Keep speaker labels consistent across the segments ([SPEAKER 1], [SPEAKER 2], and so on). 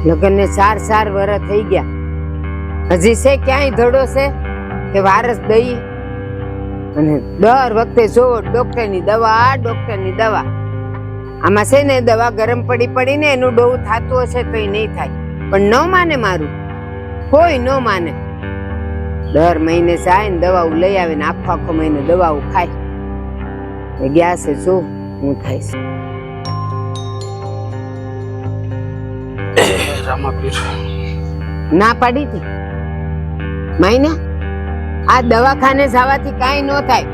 [SPEAKER 1] લગ્નને 4 વર્ષ થઈ ગયા, હજી છે ક્યાંય ધડો છે કે વારસ દઈ? અને દર વખતે જોવો ડોક્ટરની દવા. આમાં છે ને દવા ગરમ પડીને એનું ડોવું થતું હશે તો એ નહીં થાય, પણ ન માને મારું, કોઈ ન માને. દર મહિને જાય ને દવાઓ લઈ આવે ને આખો મહિનો દવાઓ ખાય. ગયા છે જો હું થાય ના પાડી હતી માયના, આ દવાખાને જવાથી કાંઈ ન થાય.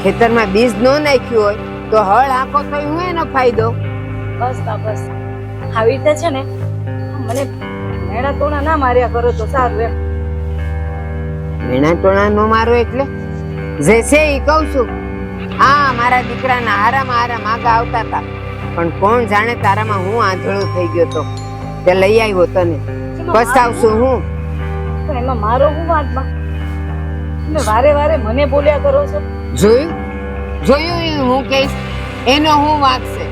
[SPEAKER 1] ખેતરમાં બીજ ન નાખ્યું હોય તો હળ આંખો તો હું એનો ફાયદો.
[SPEAKER 2] બસ આવી રીતે છે ને મને મેણા તોણા ના માર્યા કરો તો સારું એમ.
[SPEAKER 1] મેણા ટોણા નો મારો એટલે જે છે એ કહું છું. હા, મારા દીકરાના હારામાં આગા આવતા હતા, પણ કોણ જાણે તારામાં હું આંધળો થઈ ગયો તો તે લઈ આવ્યો તને. પસ્તાવશું હું.
[SPEAKER 2] પણ એમાં મારો હું વાતમાં તમે વારે મને બોલ્યા કરો છો.
[SPEAKER 1] જોયું હું કહીશ એનો હું વાંક છે.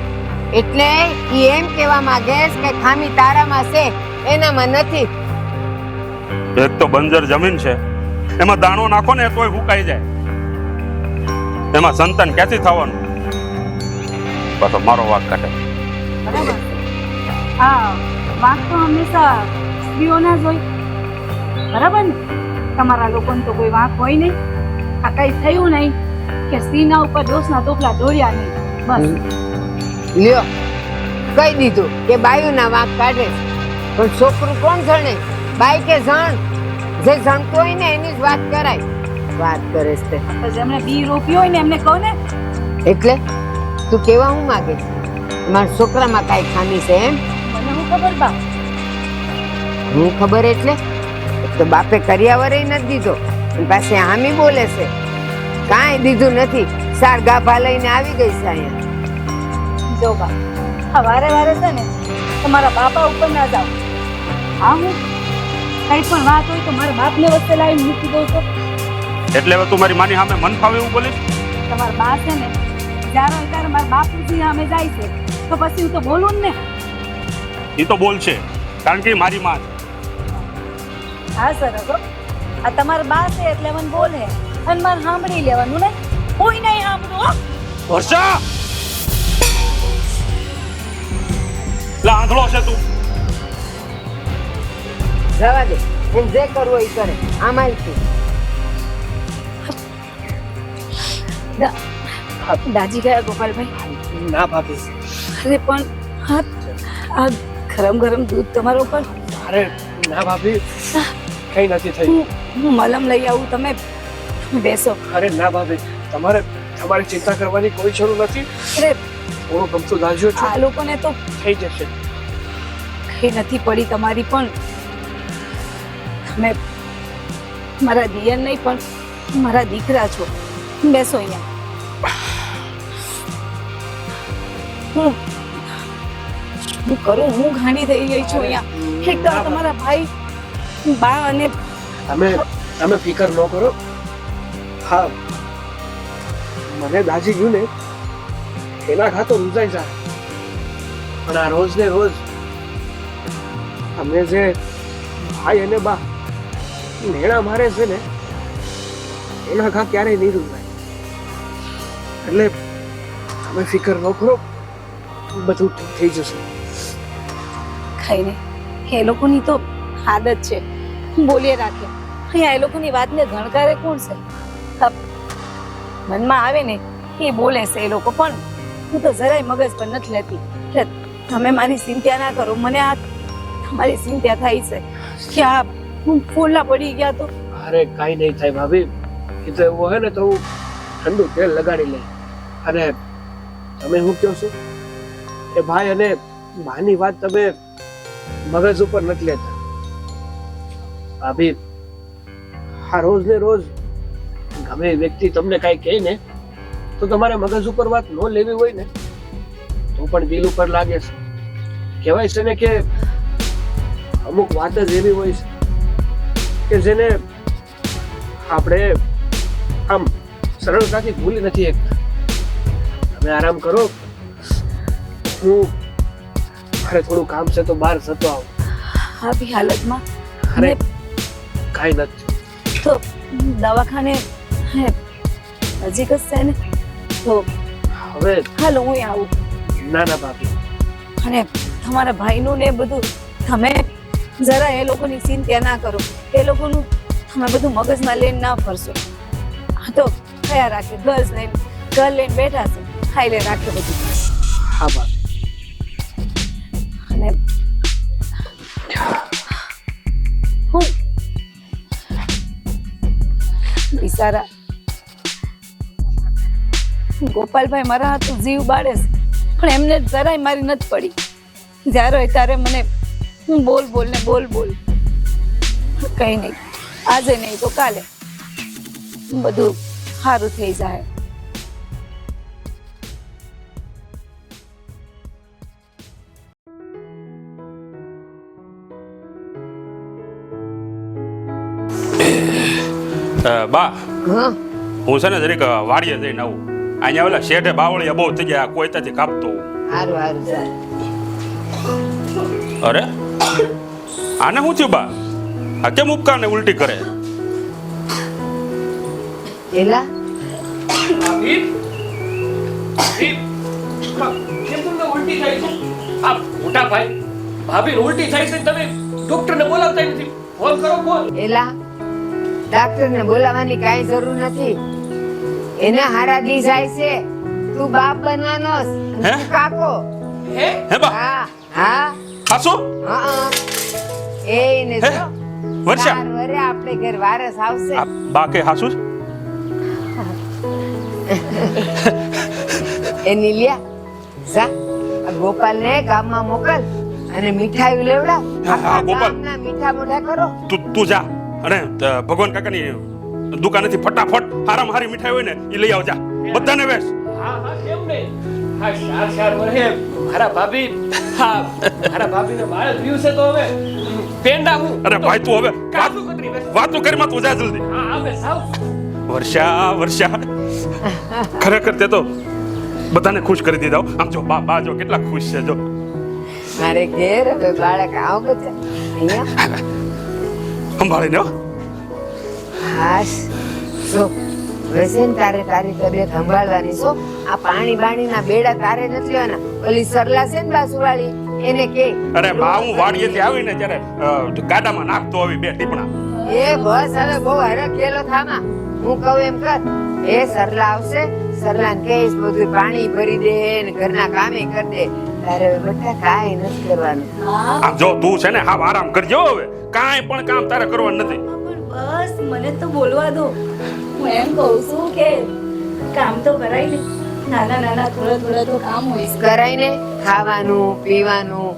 [SPEAKER 1] એટલે ઈ એમ કહેવા માંગે કે ખામી તારામાં છે એનામાં નથી.
[SPEAKER 3] એક તો બંજર જમીન છે, એમાં દાણો નાખો ને તોય હુકાઈ જાય, એમાં સંતાન ક્યાંથી થવાનું? પાછો મારો વાંક કાઢે.
[SPEAKER 2] બરાબર. હા, વાંક તો હંમેશા સ્ત્રીઓના જ હોય, બરાબર ને? તમારા લોકોને તો કોઈ વાંક હોય નહીં. આ કઈ થયું નહીં કે સ્ત્રીના ઉપર દોષના ટોપલા ઢોળ્યા નહીં. બસ
[SPEAKER 1] લ્યો, કહી દીધું કે બાયુના વાંક કાઢે, પણ છોકરું કોણ જણે? બાઈ કે જણ? જે જણતો હોય ને એની જ વાત કરાય. વાત કરે છે
[SPEAKER 2] જેમણે બી રોપ્યું હોય ને એમને કહો ને.
[SPEAKER 1] એટલે તું કેવા હું માંગે છે? મારા છોકરામાં કાંઈ ખામી છે એમ?
[SPEAKER 2] મને હું ખબર બા.
[SPEAKER 1] હું ખબર એટલે તો બાપે કર્યાવરે નથી દીધો, પાસે હામી બોલે છે. કાંઈ દીધું નથી, સાર ગાભા લઈને આવી ગઈ છે અહીંયા.
[SPEAKER 2] જો બા, આ વારે છે ને તમારા બાપા ઉપર ના જાઓ. હા, હું કઈ પણ વાત હોય તો મારા બાપને વચ્ચે લાવીને મૂકી દઉં છો.
[SPEAKER 3] એટલે હવે તું મારી માની સામે મન ફાવે એવું બોલીશ?
[SPEAKER 2] તમારા બા છે ને ત્યારે મારા બાપુજી સામે જાય છે તો પછી હું તો બોલું ને.
[SPEAKER 3] એ તો બોલ છે, કારણ કે મારી માં છે.
[SPEAKER 2] હા સરસ હો. આ તમારા બા છે એટલે મને બોલે અને મારે સાંભળી લેવાનું ને. કોઈ નહીં સાંભળું હો.
[SPEAKER 3] વર્ષા લા આંધળો છે તું.
[SPEAKER 1] જવા દે, એમ જે કરવું હોય એ કરે. આમાં
[SPEAKER 2] દાજી ગયા ગોપાલભાઈ?
[SPEAKER 4] ના ભાભી.
[SPEAKER 2] અરે પણ આ ગરમ દૂધ તમારા ઉપર.
[SPEAKER 4] અરે ના ભાભી, કઈ નથી થયું.
[SPEAKER 2] હું મલમ લઈ આવું, તમે બેસો.
[SPEAKER 4] અરે ના ભાભી, તમારી ચિંતા કરવાની કોઈ જરૂર નથી.
[SPEAKER 2] અરે
[SPEAKER 4] થોડું ગમતું લાગ્યો છે,
[SPEAKER 2] આ લોકોને તો
[SPEAKER 4] થઈ જશે.
[SPEAKER 2] કઈ નથી પડી તમારી, પણ તમે મારા દિયર નહીં પણ મારા દીકરા છો. બેસો અહીંયા. હું કરું, હું ઘાણી થઈ ગઈ છું અહીંયા. એક તો તમારા ભાઈ બા અને
[SPEAKER 4] તમે ફિકર ન કરો. હા, મને દાજી ગયું ને એના ખાતો રૂજાઈ જાય, પણ આ રોજ ને રોજ અમે જે ભાઈ અને બા નેણા મારે છે ને એના ઘા ક્યારેય નહીં રૂજાય. એટલે તમે ફિકર ન કરો, બધું ઠીક થઈ જશે.
[SPEAKER 2] કઈ નહીં, એ લોકોની તો આદત છે બોલીએ રાખે. અહીંયા એ લોકોની વાતને ગણકારે કોણ છે? મનમાં આવે ને એ બોલે છે એ લોકો, પણ હું તો જરાય મગજ પર નથી લેતી. તમે મારી ચિંતા ના કરો. મને આ તમારી ચિંતા થાય છે કે આ ફૂલના પડી ગયા તો.
[SPEAKER 4] અરે કાંઈ નહીં થાય ભાભી. એ તો એવું હોય ને તો હું ઠંડુ તેલ લગાડી લે. અને તમે હું કહો છો એ ભાઈ અને માની વાત તમે મગજ ઉપર નથી લેતા ભાભી. આ રોજ ને રોજ ગમે વ્યક્તિ તમને કાંઈ કહે ને તો તમારે મગજ ઉપર વાત ન લેવી હોય ને તો પણ દિલ ઉપર લાગે છે. કહેવાય છે ને કે અમુક વાત જ એવી હોય છે કે જેને આપણે આમ સરળતાથી ભૂલી નથી શકતા. તમે આરામ કરો, હું મારે થોડું કામ છે તો બહાર જતો આવું.
[SPEAKER 2] આવી હાલતમાં
[SPEAKER 4] અરે
[SPEAKER 2] અને
[SPEAKER 4] કાંઈ નથી.
[SPEAKER 2] તો દવાખાને હે નજીક જ છે ને, તો
[SPEAKER 4] હવે
[SPEAKER 2] હાલો હું આવું.
[SPEAKER 4] ના ના ભાભી,
[SPEAKER 2] અને તમારા ભાઈનું ને બધું તમે જરા એ લોકોની ચિંતા ના કરો. એ લોકોનું તમે બધું મગજમાં લઈને ના ફરશો. હા તો કયા રાખે ઘર લઈને બેઠા છે, ખાઈ લે રાખે બધું.
[SPEAKER 4] હા ભાભી.
[SPEAKER 2] અને હું બિચારા ગોપાલભાઈ મારા હાથું જીવ બાળે છે, પણ એમને જરાય મારી નથી પડી. જ્યારે હોય ત્યારે મને બોલ કઈ નહીં, આજે નહીં તો કાલે બધું સારું થઈ જાય.
[SPEAKER 3] બા
[SPEAKER 1] હા
[SPEAKER 3] હું છે ને જરીક વાડીએ જઈને આવું. અહીંયા ઓલા શેઠે બાવળિયા બહુ થઈ ગયા, કોઈ ત્યાંથી કાપતો હોઉં.
[SPEAKER 1] સારું
[SPEAKER 3] અરે આને શું થયું બા? આ કેમ ઉપકારને ઉલટી કરે?
[SPEAKER 1] એલા
[SPEAKER 4] ભાભી, ભાભી, કેમ તમને ઉલટી થાય છે? આ મોટા ભાઈ, ભાભીને ઉલટી થાય છે, તમે ડોક્ટરને બોલાવતા નથી. ફોન કરો, ફોન.
[SPEAKER 1] એલા ડાક્ટરને બોલાવવાની કાંઈ જરૂર નથી. એને હારા દી જાય છે. તું બાપ બનવાનો છે.
[SPEAKER 3] હે?
[SPEAKER 1] તું કાકો.
[SPEAKER 4] હે?
[SPEAKER 3] હે બા?
[SPEAKER 1] હા હા
[SPEAKER 3] હાસો?
[SPEAKER 1] હા એને
[SPEAKER 3] હે?
[SPEAKER 1] જો
[SPEAKER 3] વર્ષા?
[SPEAKER 1] 4 વરે આપણે ઘર વારસ આવશે.
[SPEAKER 3] આ બા કે હાસુ છે?
[SPEAKER 1] એની લ્યા જા આ ગોપાલને ગામમાં મોકલ અને મીઠાઈ લેવડાવ.
[SPEAKER 3] હા,
[SPEAKER 1] આખા
[SPEAKER 3] ગોપાલ.
[SPEAKER 1] ગામના મીઠા મોઢા કરો.
[SPEAKER 3] તું જા અને ભગવાન કાકાની દુકાનેથી ફટાફટ હારામાં હારી મીઠાઈ હોય ને એ લઈ આવજા. બધાને વેચ.
[SPEAKER 4] હા હા, કેમ નહીં? હા, 4 વર્ષે મારા ભાભીને બાળ થયું છે, તો હવે પેંડા હું.
[SPEAKER 3] અરે ભાઈ તું હવે
[SPEAKER 4] કાજુ કતરી વેચ.
[SPEAKER 3] વાતો કરીમાં તું જા જલ્દી.
[SPEAKER 4] હા હવે સાવ.
[SPEAKER 3] વર્ષા ખરેખર તે તો બધાને ખુશ કરી દીધા હો. આમ જો બા જો કેટલા ખુશ છે જો.
[SPEAKER 1] મારે ઘેર હવે બાળક આવો બધા અહીંયા
[SPEAKER 3] સંભાળીને હો.
[SPEAKER 1] હાશ જો વૈસે તારે તારી તબિયત સંભાળવાની છો. આ પાણી બાણીના બેડા તારે નથી લેવાના. ઓલી સરલા છે ને બાસુવાળી એને કે
[SPEAKER 3] અરે બા હું વાડીએથી આવીને ત્યારે ગાડામાં નાખતો આવી 2 ટીપણા.
[SPEAKER 1] એ બસ હવે બહુ હરખેલો થામા. હું કહું એમ કર. એ સરલા આવશે, સરલાને કહીશ બધું પાણી ભરી દે ને ઘરના કામે કરી દે. તારે હવે બેટા કાંઈ નથી કરવાનું.
[SPEAKER 3] આમ જો તું છે ને હાવ આરામ કરજો હવે. કાંઈ પણ કામ તારે કરવાનું નથી.
[SPEAKER 2] પણ બસ મને તો બોલવા દો. હું એમ કહું છું કે કામ તો કરાય ને, નાના થોડા તો કામ હોય છે.
[SPEAKER 1] કરાય ને ખાવાનું પીવાનું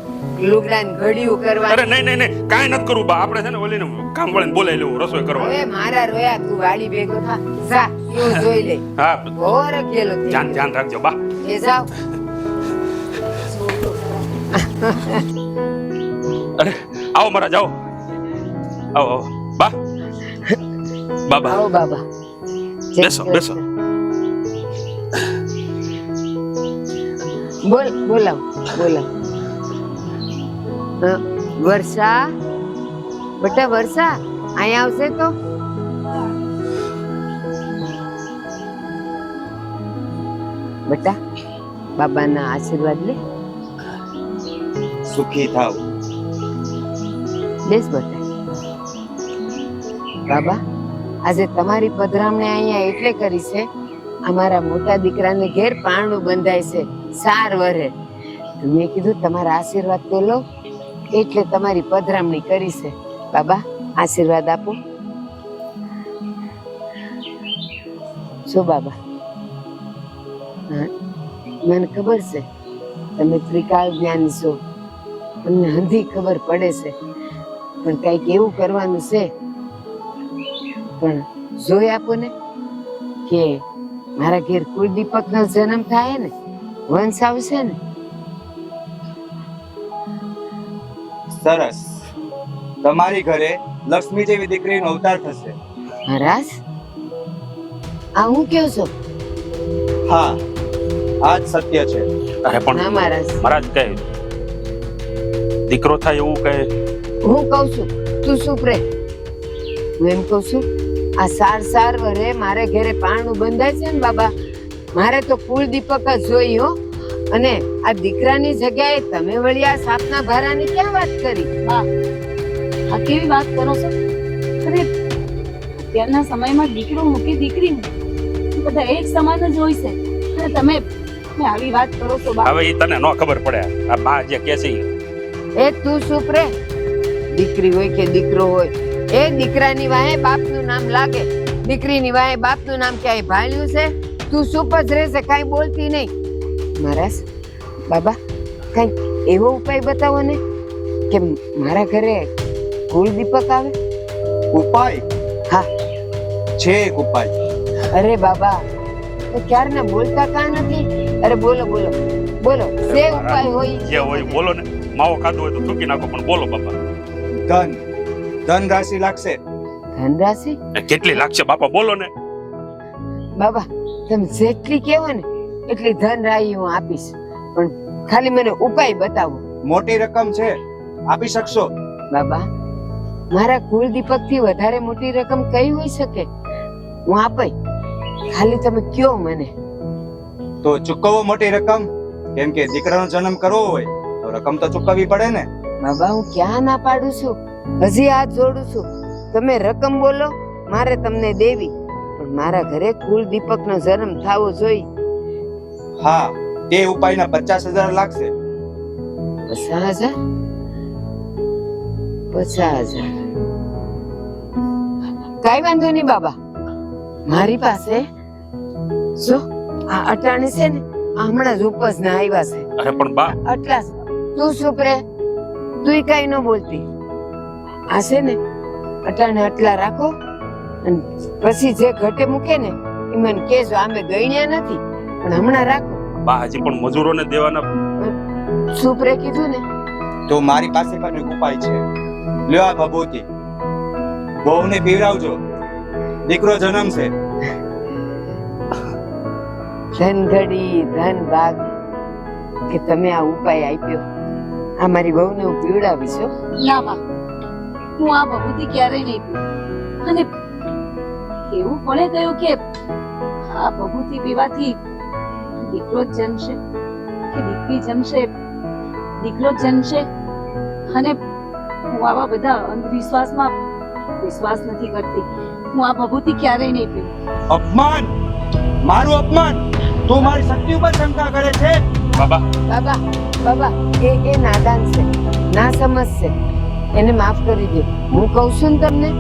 [SPEAKER 1] લુગડાને ઘડિયું કરવાનું.
[SPEAKER 3] અરે નહીં કાંઈ નથી કરવું બા. આપણે છે ને ઓલીને કામ વાળીને બોલાવી લેવું રસોઈ કરવા.
[SPEAKER 1] હવે મારા રોયા તું વાડી ભેગો થા. જા એવું જોઈ લે.
[SPEAKER 3] હા
[SPEAKER 1] બહુ હરખેલો થઈ ગયો.
[SPEAKER 3] ધ્યાન રાખજો બા.
[SPEAKER 1] એ જાઓ.
[SPEAKER 3] અરે આવો મારા જાઓ. આવો બા. બાબા
[SPEAKER 1] આવો બાબા. જય
[SPEAKER 3] બેસો,
[SPEAKER 1] શ્રી
[SPEAKER 3] બેસો.
[SPEAKER 1] કૃષ્ણ. બોલાવ વર્ષા બેટા વર્ષા અહીંયા આવશે તો બેટા બાબાના આશીર્વાદ લે.
[SPEAKER 5] સુખી થાવ.
[SPEAKER 1] બેસ બેટા. બાબા આજે તમારી પધરામણી અહીંયા એટલે કરી છે. અમારા મોટા દીકરાને ઘેર પારણું બંધાય છે 4 વરે. મેં કીધું તમારા આશીર્વાદ તો લો એટલે તમારી પધરામણી કરી છે. બાબા આશીર્વાદ આપો. શું બાબા? હા મને ખબર છે તમે ત્રિકાળ જ્ઞાની છો. તમને હંધી ખબર પડે છે પણ કઈક એવું કરવાનું છે. પણ જોઈ આપો ને કે મારા ઘેર કુળદીપકનો જન્મ થાય ને વંશ આવશે ને.
[SPEAKER 5] સરસ. તમારી ઘરે લક્ષ્મી જેવી દીકરીનો અવતાર થશે.
[SPEAKER 1] મહારાજ આ હું કહો છો?
[SPEAKER 5] હા, આ જ સત્ય છે.
[SPEAKER 3] અરે પણ
[SPEAKER 1] ના મહારાજ.
[SPEAKER 3] મહારાજ કઈ દીકરો થાય એવું કઈ
[SPEAKER 1] હું કહું છું તું ચૂપ રહે. હું એમ કહું છું આ સાર વરે મારે ઘરે પારણું બંધાય છે ને બાબા, મારે તો કુળ દીપક જ જોઈ હો. અને આ દીકરાની જગ્યાએ તમે વળી આ સાપના ભારાની ક્યાં વાત કરી?
[SPEAKER 2] બા આ કેવી વાત કરો છો? અરે અત્યારના સમયમાં દીકરો મૂકી દીકરી બધા એક સમાન જ હોય છે અને તમે આવી વાત કરો છો બા.
[SPEAKER 3] હવે ઈ તને ન ખબર પડે. આ બા જે કે છે ઈ.
[SPEAKER 1] એ તું ચૂપ રે. દીકરી હોય કે દીકરો હોય, એ દીકરાની વાહે બાપનું નામ લાગે, દીકરીની વાહે બાપનું નામ ક્યાંય ભાળ્યું છે? તું ચૂપ જ રહેશે, કાંઈ બોલતી નહીં. મહારાજ બાબા કઈ એવો ઉપાય બતાવો ને કે મારા ઘરે કુલ દીપક આવે.
[SPEAKER 5] ઉપાય
[SPEAKER 1] હા
[SPEAKER 5] છે એક ઉપાય.
[SPEAKER 1] અરે બાબા તો ક્યારના બોલતા કા નથી? અરે બોલો બોલો બોલો, જે ઉપાય હોય
[SPEAKER 3] જે હોય બોલો ને. માવો ખાધો હોય તો થૂકી નાખો, પણ બોલો બાપા.
[SPEAKER 5] ધન રાશિ લાગશે.
[SPEAKER 1] ધન રાશિ?
[SPEAKER 3] કેટલી લાગશે બાપા બોલો ને.
[SPEAKER 1] બાબા તમે જેટલી કહેવો ને એટલી ધન રાશિ હું આપીશ, પણ ખાલી મને ઉપાય બતાવો.
[SPEAKER 5] મોટી રકમ છે, આપી શકશો?
[SPEAKER 1] બાબા મારા કુલ દીપક થી વધારે મોટી રકમ કઈ હોઈ શકે? હું આપાય, ખાલી તમે કયો મને.
[SPEAKER 5] તો ચૂકવો મોટી રકમ, કેમ કે દીકરાનો જન્મ કરવો હોય તો રકમ તો ચૂકવવી પડે ને.
[SPEAKER 1] બાબા હું ક્યાં ના પાડું છું, હજી હાથ જોડું છું. તમે રકમ બોલો, મારે તમને દેવી, પણ મારા ઘરે કુલ દીપક નો જન્મ થવો જોઈએ.
[SPEAKER 5] હા, તે ઉપાયના 50,000 લાગશે.
[SPEAKER 1] 50,000? 50,000 કઈ વાંધો નહીં બાબા, મારી પાસે જો આ અટાણે છે ને આ હમણાં જ ઉપજ ના આવ્યા છે.
[SPEAKER 3] અરે પણ બા
[SPEAKER 1] આટલા તું ચૂપ રે, તું કઈ ન બોલતી. આ છે ને અટાણે આટલા રાખો અને પછી જે ઘટે મૂકે ને એ મને કેજો. આમે ગણ્યા નથી પણ હમણાં રાખો.
[SPEAKER 3] બા હજી પણ મજૂરોને દેવાના.
[SPEAKER 1] ચૂપ રે કીધું ને.
[SPEAKER 5] તો મારી પાસે પણ એક ઉપાય છે. લ્યો આ ભભૂતિ, વહુને પીવડાવજો, દીકરો જન્મશે.
[SPEAKER 1] ધન ઘડી ધન ભાગ કે તમે આ ઉપાય આપ્યો. આ મારી વહુને હું પીવડાવીશ હો.
[SPEAKER 2] ના બા હું આ ભભૂતિ ક્યારેય નહીં પીઉં. અને એવું કોણે કહ્યું કે આ ભભૂતિ પીવાથી દીકરો જ જન્મશે કે દીકરી જન્મશે? દીકરો જ જન્મશે. અને હું આવા બધા અંધવિશ્વાસમાં વિશ્વાસ નથી કરતી. હું આ ભભૂતિ ક્યારેય નહીં પીઉં.
[SPEAKER 5] અપમાન, મારું અપમાન. તું મારી શક્તિ ઉપર શંકા કરે છે.
[SPEAKER 3] બાબા
[SPEAKER 1] બાબા બાબા એ નાદાન છે, ના સમજશે, એને માફ કરી દો. હું કહું છું ને તમને,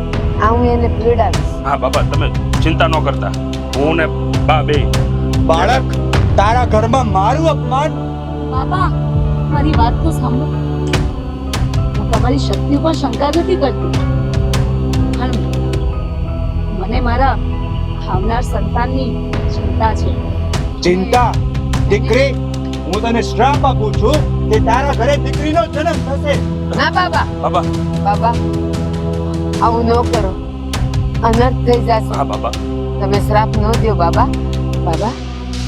[SPEAKER 1] આ હું એને પીવડાવીશ.
[SPEAKER 3] હા બાબા તમે ચિંતા ન કરતા, હું ને બા બે.
[SPEAKER 5] બાળક, તારા ઘરમાં મારું અપમાન.
[SPEAKER 2] બાબા મારી વાત તો સાંભળો. હું તમારી શક્તિ ઉપર શંકા નથી કરતી, પણ મને મારા આવનાર સંતાનની ચિંતા છે.
[SPEAKER 5] ચિંતા? દીકરી, હું તને શ્રાપ આપું છું કે તારા ઘરે દીકરીનો જન્મ થશે.
[SPEAKER 1] ના બાબા
[SPEAKER 3] બાબા
[SPEAKER 1] બાબા આવું ન કરો, અનર્થ થઈ જશે.
[SPEAKER 3] હા બાબા
[SPEAKER 1] તમે શ્રાપ ન દો બાબા. બાબા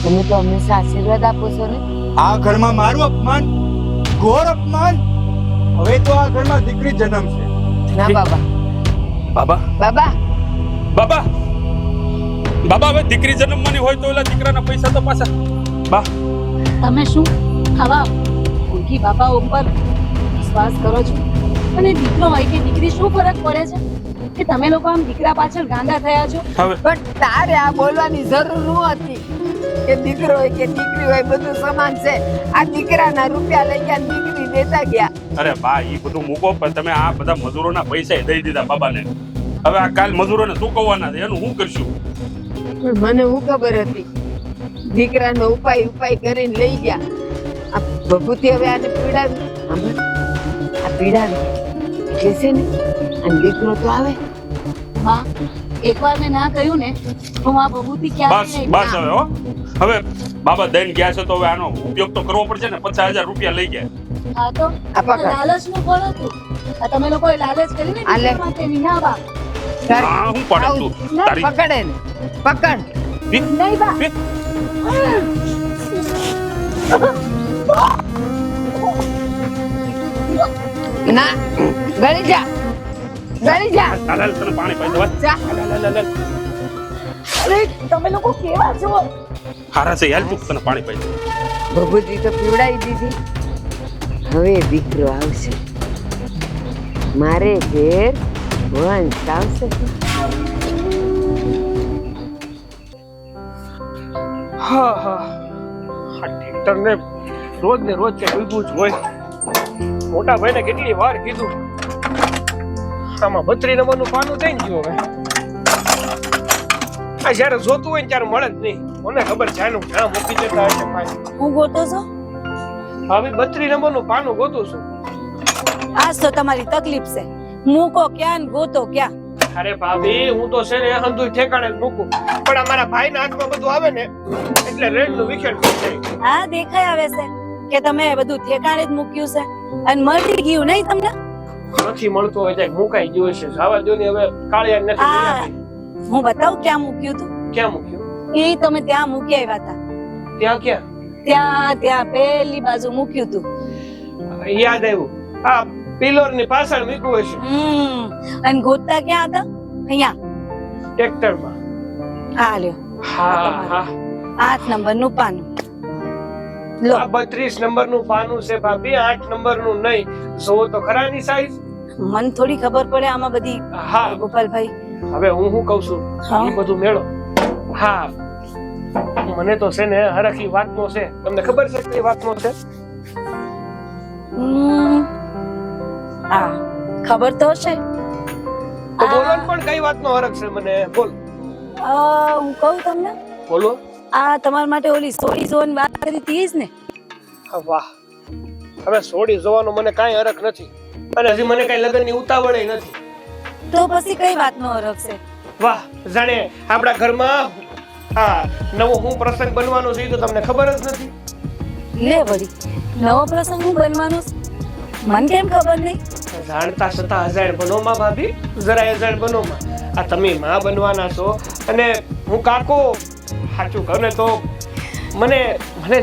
[SPEAKER 1] તમે તો હંમેશા આશીર્વાદ આપો છો ને.
[SPEAKER 5] આ ઘરમાં મારું અપમાન, ઘોર અપમાન. હવે તો આ ઘરમાં દીકરી જન્મશે.
[SPEAKER 1] ના બાબા
[SPEAKER 3] બાબા
[SPEAKER 1] બાબા
[SPEAKER 3] બાબા બાબા હવે દીકરી જન્મવાની હોય તો ઓલા દીકરાના પૈસા તો પાછા. બા
[SPEAKER 2] તમે શું આવા મૂર્ખી બાબા ઉપર વિશ્વાસ કરો છો? અને દીકરો હોય કે દીકરી શું ફરક પડે છે કે તમે લોકો આમ દીકરા પાછળ ગાંડા થયા છો?
[SPEAKER 3] હવે
[SPEAKER 1] પણ તારે આ બોલવાની જરૂર નહોતી કે દીકરો હોય કે દીકરી હોય બધું સમાન છે. આ દીકરાના રૂપિયા લઈ ગયા, દીકરી દેતા ગયા.
[SPEAKER 3] અરે બા ઈ બધું મૂકો, પણ તમે આ બધા મજૂરોના પૈસા દઈ દીધા બાબાને. હવે આ કાલ મજૂરોને ચૂકવવાના છે, એનું શું કરશું?
[SPEAKER 1] પણ મને હું ખબર હતી દીકરાનો ઉપાય કરીને લઈ ગયા. આ ભભૂતિ હવે આને પીડાવી, આ પીડાવી એટલે છે ને અને દીકરો તો આવે.
[SPEAKER 2] માં એકવાર મેં ના કહ્યું ને તો હું આ ભભૂતિ ક્યારે
[SPEAKER 3] બસ
[SPEAKER 2] નહીં.
[SPEAKER 3] બસ હવે હો. હવે બાબા દઈને ગયા છે તો હવે આનો ઉપયોગ તો કરવો પડશે ને. 50,000 રૂપિયા લઈ ગયા.
[SPEAKER 2] હા તો
[SPEAKER 1] આ પકડ.
[SPEAKER 2] લાલચનું ફળ હતું. આ તમે લોકોએ લાલચ કરીને
[SPEAKER 1] આ લે.
[SPEAKER 2] દીકરા માટે વિના બા.
[SPEAKER 3] હા હું પડે તું
[SPEAKER 1] ના,
[SPEAKER 3] તારી
[SPEAKER 1] પકડે ને પકડ.
[SPEAKER 2] નહીં બા.
[SPEAKER 1] ના ગળી જા ગળી જા
[SPEAKER 3] હાલ હાલ તને પાણી પાઈ દવા
[SPEAKER 1] જા
[SPEAKER 2] અરે તમે લોકો કેવા છો?
[SPEAKER 3] હારા છે યાર તું તને પાણી પાઈ દઉં
[SPEAKER 1] ભભૂતિ તો પીવડાવી દીધી. હવે દીકરો આવશે મારે ઘેર વંશ આવશે.
[SPEAKER 4] હા હા આ ટ્રેક્ટરને રોજ ને રોજ કે ઉભું જ હોય. મોટા ભાઈને કેટલી વાર કીધું, આમાં 32 નંબરનું પાનું થઈ ગયું. હવે આ જ્યારે જોતું હોય ને ત્યારે મળે જ નહીં. મને ખબર છે આનું ક્યાં મૂકી જતા હશે ભાઈ.
[SPEAKER 2] હું ગોતો છો?
[SPEAKER 4] હવે 32 નંબરનું પાનું ગોતું છું.
[SPEAKER 2] આજ તો તમારી તકલીફ છે. મૂકો ક્યાં ને ગોતો ક્યાં?
[SPEAKER 4] અરે ભાભી હું તો છે ને હંધુય ઠેકાણે જ મૂકું, પણ અમારા ભાઈના હાથમાં બધું આવે ને એટલે રેડનું વિખેડ થઈ જાય.
[SPEAKER 2] હા દેખાય આવે છે કે તમે બધું ઠેકાણે જ મૂક્યું છે અને મળી ગયું નહીં તમને.
[SPEAKER 4] નથી મળતો હોય ત્યાં મુકાઈ ગયું છે. જવા દો ને હવે કાળિયા નથી
[SPEAKER 2] આ
[SPEAKER 4] મળ્યા.
[SPEAKER 2] હું બતાવું ક્યાં મૂક્યું તું.
[SPEAKER 4] ક્યાં મૂક્યું?
[SPEAKER 2] એ તમે ત્યાં મૂકી આવ્યા હતા.
[SPEAKER 4] ત્યાં ક્યાં?
[SPEAKER 2] ત્યાં પેલી બાજુ મૂક્યું તું.
[SPEAKER 4] યાદ આવ્યું, આ પિલર ની પાછળ મૂક્યું હશે
[SPEAKER 2] અને ગોતતા ક્યાં હતા? અહીંયા.
[SPEAKER 4] ટ્રેક્ટરમાં.
[SPEAKER 2] હા લ્યો
[SPEAKER 4] હા હા
[SPEAKER 2] 8 નંબરનું પાનું લો.
[SPEAKER 4] આ 32 નંબરનું પાનું છે ભાભી, 8 નંબરનું નહીં. જોવો તો ખરાની સાઈઝ.
[SPEAKER 2] મને થોડી ખબર પડે આમાં બધી.
[SPEAKER 4] હા
[SPEAKER 2] ગોપાલભાઈ
[SPEAKER 4] હવે હું શું કહું છું
[SPEAKER 2] હા.
[SPEAKER 4] એ બધું મેળો. હા મને તો છે ને હરખી વાતનો છે. તમને ખબર છે કઈ વાતનો છે?
[SPEAKER 2] હા ખબર તો હશે.
[SPEAKER 4] તો બોલો ને પણ કઈ વાતનો હરખ છે મને બોલ.
[SPEAKER 2] હું કહું તમને,
[SPEAKER 4] બોલો.
[SPEAKER 2] આ તમારા માટે ઓલી સોરી જોવાની વાત કરી હતી જ ને.
[SPEAKER 4] વાહ, હવે સોડી જોવાનો મને કાંઈ હરખ નથી અને હજી મને કાંઈ લગ્નની ઉતાવળ નથી.
[SPEAKER 2] તો પછી કઈ વાતનો હરખ છે?
[SPEAKER 4] વાહ, જાણે આપણા ઘરમાં આ નવો હું પ્રસંગ બનવાનો છે એ તો તમને ખબર જ નથી.
[SPEAKER 2] લે વળી નવો પ્રસંગ હું બનવાનો છે? મને કેમ ખબર નહીં?
[SPEAKER 4] જાણતા છતાં અજાણ બનોમાં ભાભી, જરા અજાણ બનોમાં. આ તમે માં બનવાના છો અને હું કાકો. સાચું કહું ને તો મને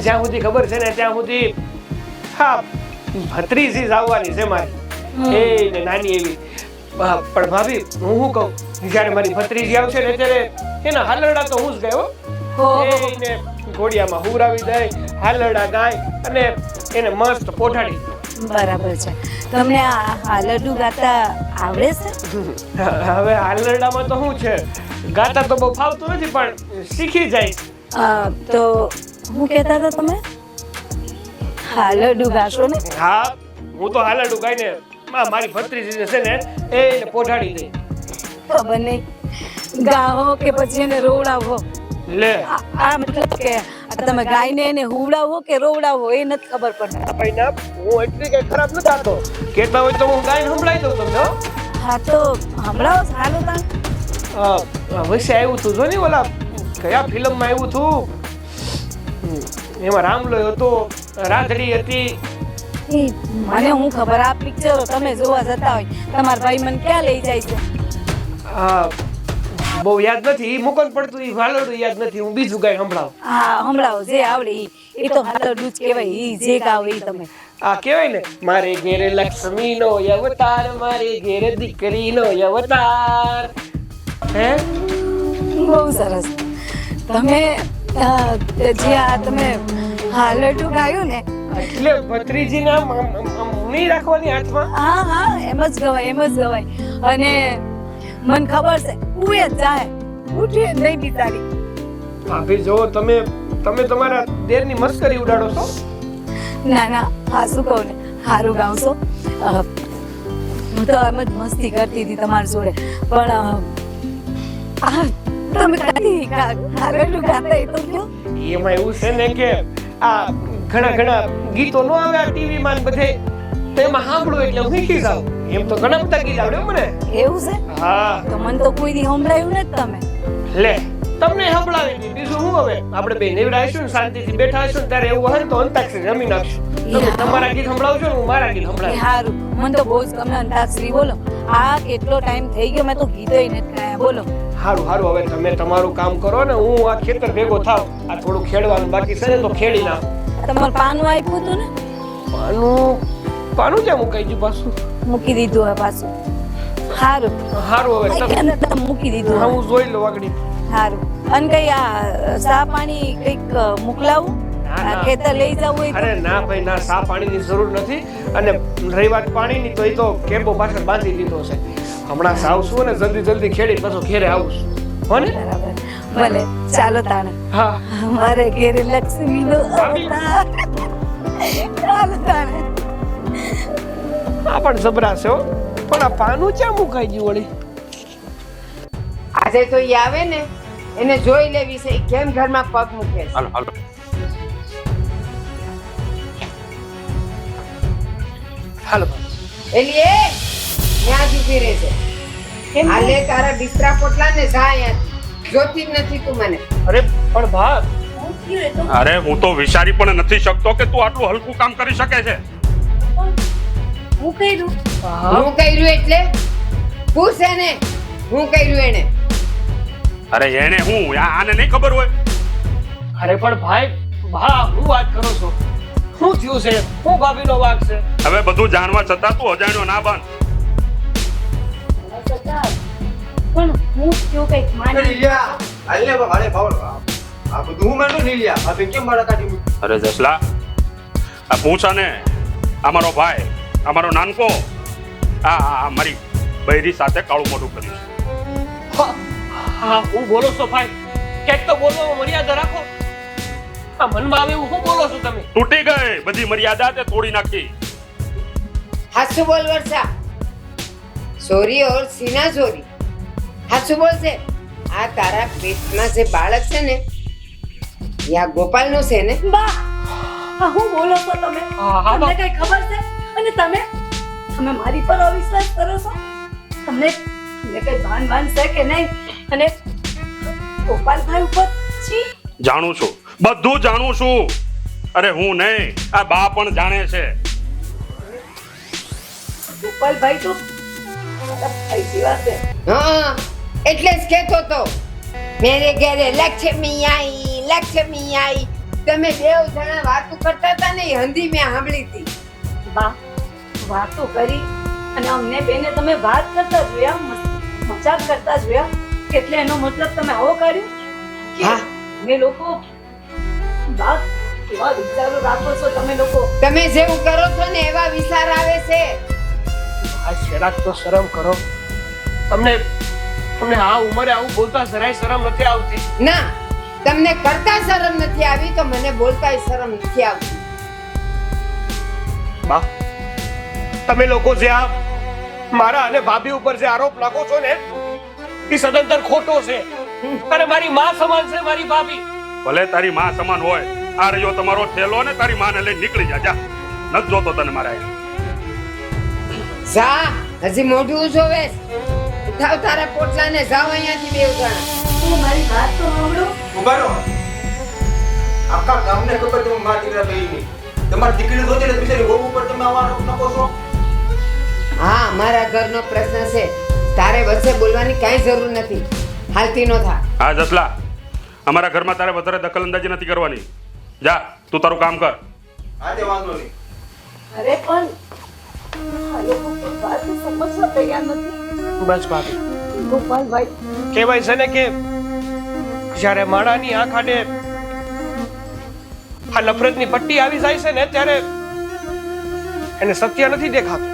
[SPEAKER 4] જ્યાં સુધી ખબર છે ને ત્યાં સુધી હા ભત્રીજી જ આવવાની છે મારી. એ ને નાની એવી. પણ ભાભી હું શું કહું, જ્યારે મારી ભત્રીજી આવશે ને ત્યારે એના હાલરડા તો હું જ ગયો. એને ઘોડિયામાં હુરાવી દઈ, હાલરડા ગાય અને એને મસ્ત પોઠાડી.
[SPEAKER 2] બરાબર છે. તમને આ હાલરડું ગાતા આવડે છે?
[SPEAKER 4] હવે હાલરડામાં તો શું છે, ગાતા તો બહુ ફાવતું નથી પણ શીખી જાય.
[SPEAKER 2] તો હું કહેતા હતા તમે હાલરડું ગાશો ને?
[SPEAKER 4] હા હું તો હાલરડું ગાઈને મારી ભત્રીજી છે ને એને પોઠાડી દઈ.
[SPEAKER 2] ખબર નહીં ગાવો કે પછી એને રોવડાવો.
[SPEAKER 4] લે
[SPEAKER 2] આ મતલબ કે તમે ગાયને એને હુવડાવો કે રોવડાવો એ નથી ખબર પડતી.
[SPEAKER 4] ભાઈ ના, હું એટલી કઈ ખરાબ નથી થતો. કેટલા હોય તો હું ગાઈને સંભળાઈ દઉં તમને.
[SPEAKER 2] હા તો હમણાં હાલો તાણ.
[SPEAKER 4] વચ્ચે આવ્યું હતું જો ને ઓલા કયા ફિલ્મમાં આવ્યું હતું, એમાં રામલો હતો, રાધડી હતી.
[SPEAKER 2] મને હું ખબર, આ પિક્ચરો તમે જોવા જતા હોય તમારા ભાઈ મને ક્યાં લઈ જાય છે?
[SPEAKER 4] બહુ યાદ નથી, ઈ મુકન પડતું, ઈ હાલરડું યાદ નથી. હું બીજું ગાય સંભળાવું.
[SPEAKER 2] હા હમણાં જે આવડે એ તો હાલરડું જ કહેવાય. ઈ જે ગાવ એ તમે
[SPEAKER 4] આ કહેવાય ને, મારે ઘેરે લક્ષ્મીનો અવતાર, મારે ઘેરે દીકરીનો અવતાર. હે
[SPEAKER 2] બહુ સરસ. તમે જે આ તમે હાલરડું ગાયું ને
[SPEAKER 4] એટલે ભત્રીજી ના નહીં રાખવાની હાથમાં.
[SPEAKER 2] હા હા એમ જ ગવાય, એમ જ ગવાય. અને મને ખબર છે ઉએ જ જાય, ઉઠી જ નહીં બિચારી.
[SPEAKER 4] ભાભી જો તમે તમારા દેરની મસ્કરી ઉડાડો છો.
[SPEAKER 2] ના ના હા શું કહું ને, સારું ગાવશો. હું તો એમ જ મસ્તી કરતી હતી તમારી જોડે, પણ તમે હાલરડું ગાતા એ તો કયો.
[SPEAKER 4] એમાં એવું છે ને કે આ ઘણા ગીતો નો આવે આ ટીવી માં બધે, તો એમાં સાંભળું એટલે હું શીખી જાઉં. એમ તો ઘણા બધા ગીત આવડે મને.
[SPEAKER 2] એવું છે?
[SPEAKER 4] હા
[SPEAKER 2] તો મને તો કોઈ દી સંભળાયું ને તમે.
[SPEAKER 4] લે તમને સંભળાવી દી, બીજું હું. હવે આપણે બે નેવડા હશું ને શાંતિથી બેઠા હશું ને ત્યારે એવું હોય ને તો અંતાક્ષરી રમી નાખશું. તમે તમારા ગીત સંભળાવજો ને હું મારા ગીત સંભળાવીશ.
[SPEAKER 2] સારું, મને તો બહુ જ ગમે અંતાક્ષરી. બોલો આ કેટલો ટાઈમ થઈ ગયો મેં તો ગીતોય નથી ગાયા. બોલો.
[SPEAKER 4] સારું હવે તમે તમારું કામ કરો ને હું આ ખેતર ભેગો થાવ. આ થોડું ખેડવાનું બાકી છે ને તો ખેડી નાખો.
[SPEAKER 2] તમારું પાનું આપ્યું હતું ને?
[SPEAKER 4] પાનું ક્યાં મુકાઈ ગયું પાછું?
[SPEAKER 2] મૂકી દીધું હવે પાછું. સારું
[SPEAKER 4] સારું હવે
[SPEAKER 2] આઈ ગયા ને મૂકી દીધું
[SPEAKER 4] હા
[SPEAKER 2] હવે.
[SPEAKER 4] હું જોઈ લઉં આગળ.
[SPEAKER 2] સારું. અને કઈ આ ચા પાણી કઈક મોકલાવું?
[SPEAKER 4] ના, ના.
[SPEAKER 2] આ ખેતર લઈ જવું હોય તો?
[SPEAKER 4] અરે ના ભાઈ ના, સા પાણીની જરૂર નથી. અને રહી વાત પાણીની તો એ તો કેમ્પો પાછળ બાંધી દીધો છે. હમણાં સાવશું ને જલ્દી જલ્દી ખેડી પાછો ઘેરે આવું હો ને.
[SPEAKER 2] બરાબર. ભલે ચાલો તાણે.
[SPEAKER 4] હા
[SPEAKER 2] મારે ઘેરે લક્ષ્મીનો
[SPEAKER 4] ભાભી.
[SPEAKER 2] અવતાર. ચાલો તાણે.
[SPEAKER 4] આ પણ જબરા છે હો. પણ આ પાનું ક્યાં મુકાઈ ગયું વળી?
[SPEAKER 1] આજે તો ઈ આવે ને એને જોઈ લેવી છે ઈ કેમ ઘરમાં પગ મૂકે છે.
[SPEAKER 3] હાલો હાલો
[SPEAKER 4] હાલો
[SPEAKER 1] એલી એ ત્યાં જ ઊભી રહે છે.
[SPEAKER 2] કેમ?
[SPEAKER 1] હાલે તારા બિસ્તરા પોટલા ને જા અહીંયાથી. જોતી જ નથી તું મને.
[SPEAKER 4] અરે પણ ભા
[SPEAKER 2] હું થયું એ તો?
[SPEAKER 3] અરે હું તો વિચારી પણ નથી શકતો કે તું આટલું હલકું કામ કરી શકે છે.
[SPEAKER 2] હું કર્યું?
[SPEAKER 1] હું કર્યું એટલે પૂછ એને હું કર્યું એને.
[SPEAKER 3] અરે એને હું આને નહીં ખબર હોય.
[SPEAKER 4] અરે પણ ભાઈ ભા હું વાત કરો છો? શું થયું છે? હું ભાભીનો વાંક છે?
[SPEAKER 3] હવે બધું જાણવા છતાં તું અજાણ્યો ના બન.
[SPEAKER 2] પણ હું થયું કઈક માની.
[SPEAKER 5] નીલિયા હાલે ભાડે ભાવ આ બધું હું મેં નીલિયા ભાભી કેમ મારા કાઢી મૂકી?
[SPEAKER 3] અરે જસલા આ પૂછા ને અમારો ભાઈ અમારો નાનકો આ મારી બૈરી સાથે કાળું મોઢું કર્યું છે.
[SPEAKER 4] હા હું બોલો છો ભાઈ? ક્યાંક તો બોલો, મર્યાદા રાખો. આ મનમાં આવે એવું શું બોલો છો તમે?
[SPEAKER 3] તૂટી ગઈ બધી મર્યાદા તે તોડી નાખી.
[SPEAKER 1] હાસુ બોલ વર્ષા. સોરી ઓર સીના ચોરી. હાસુ બોલશે. આ તારા પેટમાં જે બાળક છે ને એ આ ગોપાલનું છે ને.
[SPEAKER 2] બા આ હું બોલો છો તમે?
[SPEAKER 4] હા, હા,
[SPEAKER 2] તમને કઈ ખબર છે? અને તમે મારી પર અવિશ્વાસ કરો છો? તમને કઈ ભાન છે કે નહીં? અને ગોપાલભાઈ ઉપર છી.
[SPEAKER 3] જાણું છું, બધું જાણું છું. અરે હું નહીં આ બા પણ જાણે છે.
[SPEAKER 2] ગોપાલભાઈ તો મારા ભાઈ જેવા છે.
[SPEAKER 1] હા એટલે જ કહેતો તો મેરે ઘરે લક્ષ્મી આઈ. તમે બેવ જણા વાતો કરતા હતા ને એ હંધી મેં સાંભળી હતી.
[SPEAKER 2] બા વાતો કરી અને અમને બેને તમે વાત કરતા જોયા, મજાક કરતા જોયા, એટલે એનો મતલબ તમે આવો કાઢ્યું કે
[SPEAKER 1] હા.
[SPEAKER 2] અમે લોકો બા કેવા વિચારો રાખો છો તમે લોકો?
[SPEAKER 1] તમે જેવું કરો છો ને એવા વિચાર આવે છે.
[SPEAKER 4] આ જરાક તો શરમ કરો. તમને આ ઉંમરે આવું બોલતા જરાય શરમ નથી આવતી?
[SPEAKER 1] ના તમને કરતા શરમ નથી આવી તો મને બોલતા શરમ નથી આવતી.
[SPEAKER 4] બા તમે લોકો જે આ મારા અને ભાભી ઉપર જે આરોપ નાખો છો ને એ સદંતર ખોટો છે. અને મારી માં સમાન છે મારી ભાભી.
[SPEAKER 3] ભલે તારી માં સમાન હોય, આ રહ્યો તમારો થેલો ને તારી માને લઈને નીકળી જા. નથી જોતો તને મારા અહીંયા.
[SPEAKER 1] જા હજી મોઢું જોવે. ઉઠાવ તારા પોટલા ને જાવ અહીંયાથી બેવ જણા.
[SPEAKER 2] તું મારી વાત તો સાંભળો.
[SPEAKER 5] ઉભા રહો. આખા ગામને ખબર તમે મારા દીકરા બેયની. તમારી દીકરી જોતી ને બિચારી વહુ ઉપર તમે આવા આરોપ નાખો છો?
[SPEAKER 1] હા મારા ઘરનો પ્રશ્ન છે. તારે વચ્ચે બોલવાની કાંઈ જરૂર નથી. હાલતી નો થા.
[SPEAKER 3] હા જસલા, અમારા ઘરમાં તારે વધારે દખલઅંદાજી નથી કરવાની. જા તું તારું કામ કર.
[SPEAKER 5] હા તે વાંધો નહીં.
[SPEAKER 2] અરે પણ આ લોકો કોઈ વાત સમજવા તૈયાર નથી.
[SPEAKER 4] બસ ભાભી
[SPEAKER 2] ગોપાલભાઈ
[SPEAKER 4] કહેવાય છે ને કે જ્યારે માણાની આંખ આડે આ નફરતની પટ્ટી આવી જાય છે ને ત્યારે એને સત્ય નથી દેખાતું.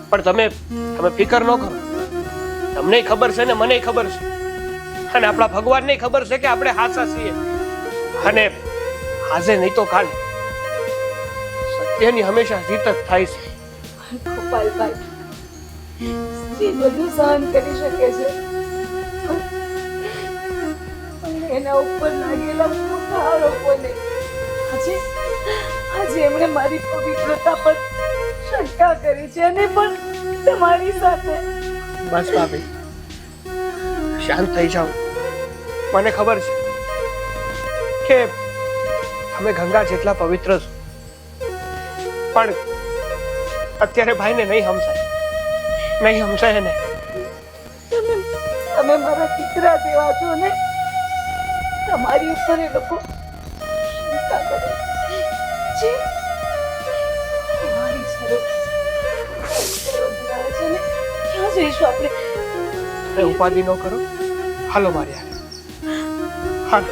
[SPEAKER 4] પણ તમે ફિકર ન કરો. તમને ખબર છે ને મને ખબર છે અને આપણા ભગવાનને ખબર છે કે આપણે હાચા છીએ. અને આજે નહીં તો કાલે સત્યની હંમેશા જીત જ થાય છે.
[SPEAKER 2] ગોપાલભાઈ સ્ત્રી બધું સહન કરી શકે છે, પણ એના ઉપર લાગેલા મોટા આરોપોને આજે એમણે મારી પવિત્રતા પર શંકા કરી છે અને પણ તમારી સાથે.
[SPEAKER 4] બસ ભાભી શાંત થઈ જાઓ. મને ખબર છે કે તમે ગંગા જેટલા પવિત્ર છો, પણ અત્યારે ભાઈને નહીં સમજાય ને.
[SPEAKER 2] તમે મારા દીકરા જેવા છો ને, તમારી ઉપર એ લોકો શંકા કરે છે. તમારી જરૂર રહીશું આપણે.
[SPEAKER 4] એ ઉપાધિ ન કરો. હાલો મારી હારે. હાલો.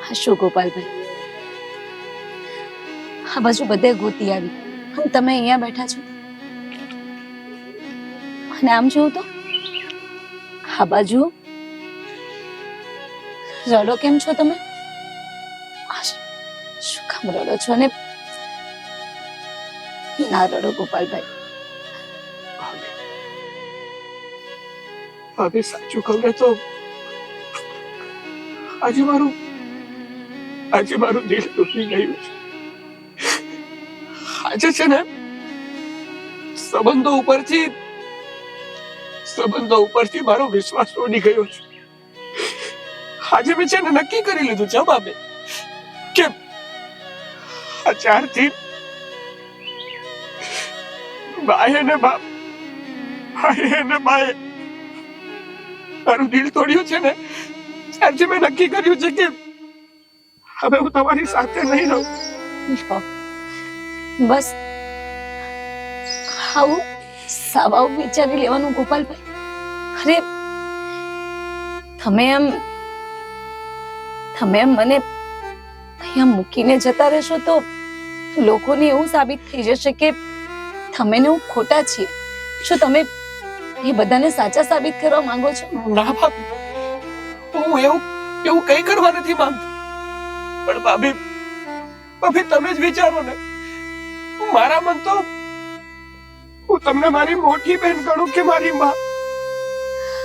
[SPEAKER 2] હા શું ગોપાલભાઈ, આ બાજુ બધે ગોતી આવી અને તમે અહીંયા બેઠા છો. અને આમ જોઉં તો આ બાજુ રડો કેમ છો તમે? શું કામ રડો છો? અને ના રડો ગોપાલભાઈ.
[SPEAKER 4] ભાભી સાચું કહું ને તો આજે મારું દિલ તૂટી ગયું છે. આજે છે ને સંબંધો ઉપરથી મારો વિશ્વાસ તોડી ગયો છે. આજે મેં છે ને નક્કી કરી લીધું છે બાબે કે અત્યારથી બાએ ને બાએ મારું દિલ તોડ્યું છે ને, ત્યારથી મેં નક્કી કર્યું છે કે હવે હું તમારી સાથે નહીં રહું.
[SPEAKER 2] બસ આવું સાવ વિચારી લેવાનું ગોપાલભાઈ. અરે તમે એમ મને અહીંયા મૂકીને જતા રહેશો તો લોકોને એવું સાબિત થઈ જશે કે તમે ને હું ખોટા છીએ. શું તમે એ બધાને સાચા સાબિત કરવા માંગો છો?
[SPEAKER 4] ના ભાભી, હું એવું કઈ કરવા નથી માંગતો. પણ ભાભી તમે જ વિચારો ને, મારા મન તો હું તમને મારી મોટી બહેન ગણું કે મારી માં,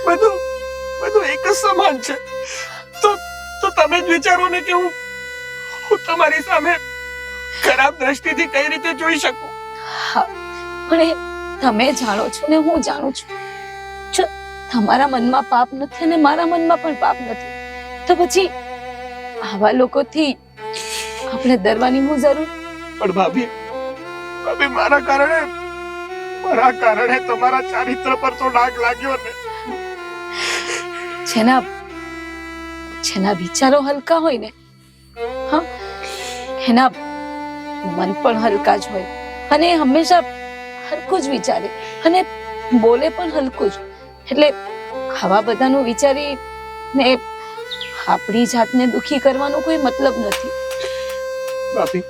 [SPEAKER 4] બધું એક જ સમાન છે. તો તમે જ વિચારો ને કે હું તમારી સામે ખરાબ દ્રષ્ટિથી કઈ રીતે જોઈ શકું.
[SPEAKER 2] હા, પણ એ તમે જાણો છો ને હું જાણું છું. જો તમારા મનમાં પાપ નથી અને મારા મનમાં પણ પાપ નથી, તો પછી આવા લોકોથી આપણે ડરવાની શું જરૂર?
[SPEAKER 4] પણ ભાભી મારા કારણે તમારા ચારિત્ર પર તો ડાઘ લાગ્યો ને.
[SPEAKER 2] જેના વિચારો હલકા હોય ને, હા, એના મન પણ હલકા જ હોય અને એ હંમેશા હલકું જ વિચારે અને બોલે પણ હલકું જ. એટલે આવા બધાનું વિચારી ને આપણી જાતને દુખી કરવાનો કોઈ મતલબ નથી.
[SPEAKER 4] ભાભી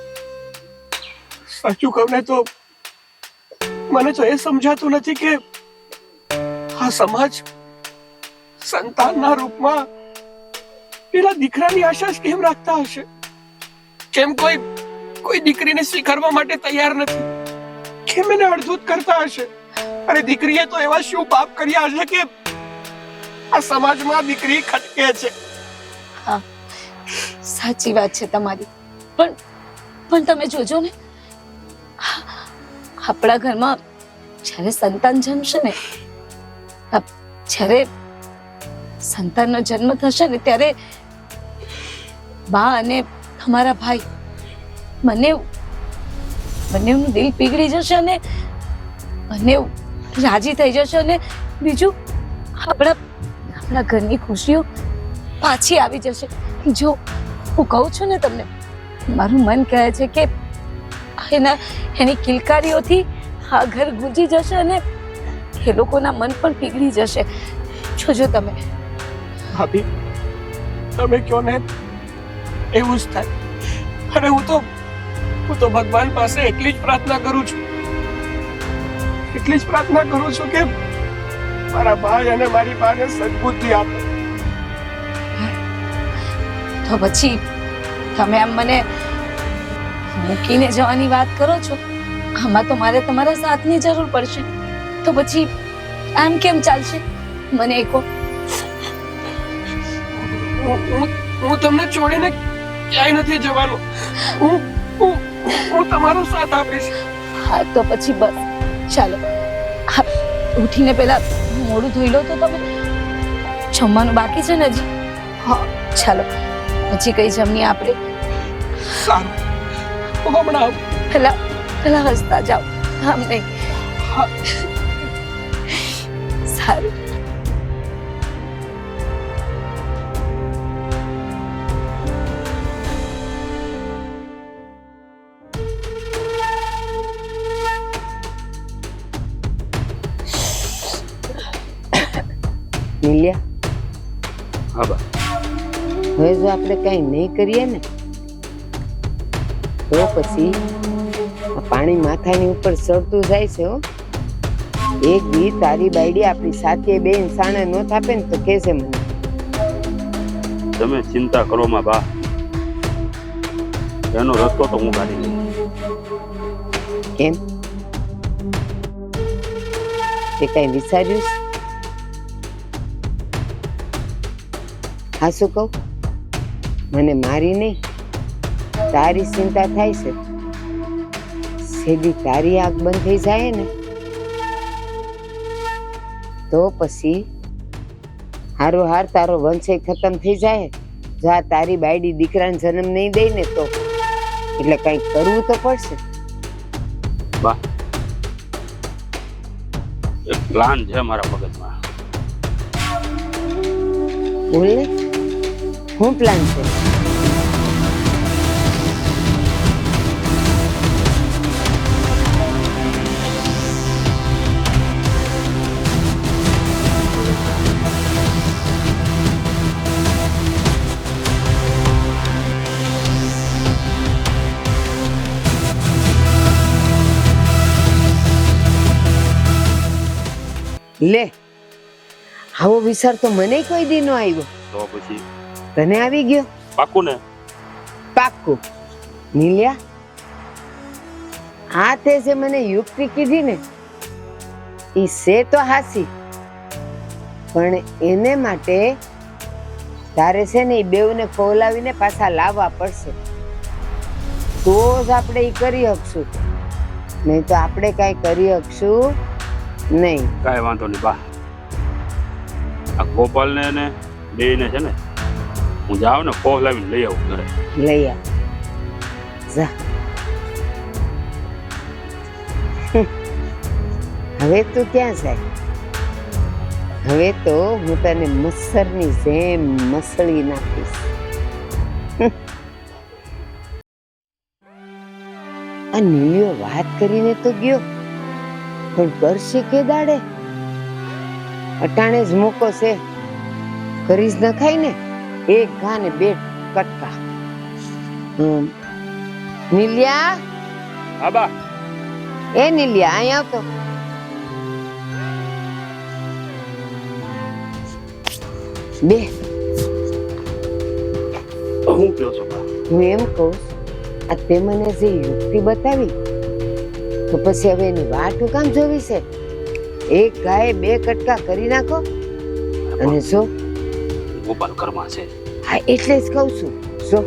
[SPEAKER 4] સાચું કહું ને તો મને તો એ સમજાતું નથી કે આ સમાજ સંતાનના રૂપમાં પેલા દીકરાની આશા કેમ રાખતા હશે? કેમ કોઈ દીકરીને સ્વીકારવા માટે તૈયાર નથી? કેમ એને અડધૂત કરતા હશે? અરે દીકરીએ તો એવા શું પાપ કર્યા હશે કે આ સમાજમાં દીકરી ખટકે છે.
[SPEAKER 2] હા, સાચી વાત છે તમારી. પણ તમે જોજો ને, આપણા ઘરમાં જ્યારે સંતાન જન્મશે ને, જ્યારે સંતાનનો જન્મ થશે ને, ત્યારે બા અને તમારા ભાઈ બંનેનું દિલ પીગળી જશે અને બંને રાજી થઈ જશે. અને બીજું આપણા ઘરની ખુશીઓ પાછી આવી જશે. જો હું કહું છું ને તમને, મારું મન કહે છે કે એની કિલકારીઓથી આ ઘર ગુંજી જશે અને એ લોકોના મન પણ પીગળી જશે. જોજો તમે.
[SPEAKER 4] ભાભી તમે કહો ને એવું જ થાય. અને હું તો ભગવાન પાસે એટલી જ પ્રાર્થના કરું છું કે મારા ભાઈ અને મારી બાને સદબુદ્ધિ આપે.
[SPEAKER 2] તો પછી તમે આમ મને મૂકીને જવાની વાત કરો છો? આમાં તો મારે તમારા સાથની જરૂર પડશે. તો પછી આમ કેમ ચાલશે? મને કહો.
[SPEAKER 4] હું તમને છોડીને ક્યાંય નથી જવાનો. હું તમારો સાથ આપીશ.
[SPEAKER 2] હા, તો પછી બસ ચાલો. ઉઠીને પેલા મોઢું ધોઈ લો તો તમે. જમવાનું બાકી છે ને હજી? હા, ચાલો પછી કઈ જમીએ આપણે.
[SPEAKER 4] સારું, હું હમણાં આવું.
[SPEAKER 2] પેલા હસતા જાઓ. આમ નહીં.
[SPEAKER 4] હા.
[SPEAKER 2] સારું.
[SPEAKER 1] નીલિયા,
[SPEAKER 3] હા બા.
[SPEAKER 1] હવે જો આપણે કઈ નહીં કરીએ ને તો પછી આ પાણી માથાની ઉપર ચડતું જાય છે હો. એક દી તારી બાયડી આપણી સાથે બે સાણે નો થાપે ને તો કહેશે મને.
[SPEAKER 3] તમે ચિંતા કરો માં બા, એનો રસ્તો તો હું કાઢી લઈશ.
[SPEAKER 1] કેમ? તે કઈ વિચાર્યું છે? હા, શું કહું? મને મારી નહીં, તારી ચિંતા થાય છે. સીધી તારી આગ બંધ થઈ જાય ને તો પછી હારો હાર તારો વંશ ખતમ થઈ જાય. જો આ તારી બાયડી દીકરાને જન્મ નહીં દે ને તો એટલે કંઈક કરવું તો પડશે.
[SPEAKER 3] બા, એક પ્લાન છે મારા મગજમાં.
[SPEAKER 1] બોલ ને, શું પ્લાન છે? લે, આવો વિચાર તો મને કોઈ દી નો આવ્યો.
[SPEAKER 3] તો પછી
[SPEAKER 1] તને આવી ગયો?
[SPEAKER 3] પાકું ને?
[SPEAKER 1] પાક્કું. નીલિયા, આ તે જે મને યુક્તિ કીધી ને ઈ છે તો હાસી, પણ એને માટે તારે છે ને એ બેઉને ખોલાવીને પાછા લાવવા પડશે. તો જ આપણે ઈ કરી શકશું, નહીં તો આપણે કાંઈ કરી શકશું નહીં.
[SPEAKER 3] કાંઈ વાંધો નહીં બા. આ ગોપાલને ને બેયને છે ને હું જાઉં ને કોહ લાવીને લઈ આવું ઘરે.
[SPEAKER 1] લઈ આવ જા. હવે તું ક્યાં જાય? હવે તો હું તને મચ્છરની જેમ મસળી નાખીશ. આ નીલિયો વાત કરીને તો ગયો, પણ કરશે કે દાડે? અટાણે જ મોકો છે, કરી જ ન ખાય ને. એક ઘા ને બે કટકા. નીલિયા,
[SPEAKER 3] હા બા.
[SPEAKER 1] એ નીલિયા, અહીં આવતો. બે,
[SPEAKER 3] હું કહો છો બા?
[SPEAKER 1] હું એમ કહું, આ તે મને જે યુક્તિ બતાવી તો પછી હવે એની વાટ હું કામ જોવી છે? એક ગાય બે કટકા કરી નાખો અને જો.
[SPEAKER 3] ગોપાલ ઘરમાં છે.
[SPEAKER 1] હા, એટલે જ કહું છું. જો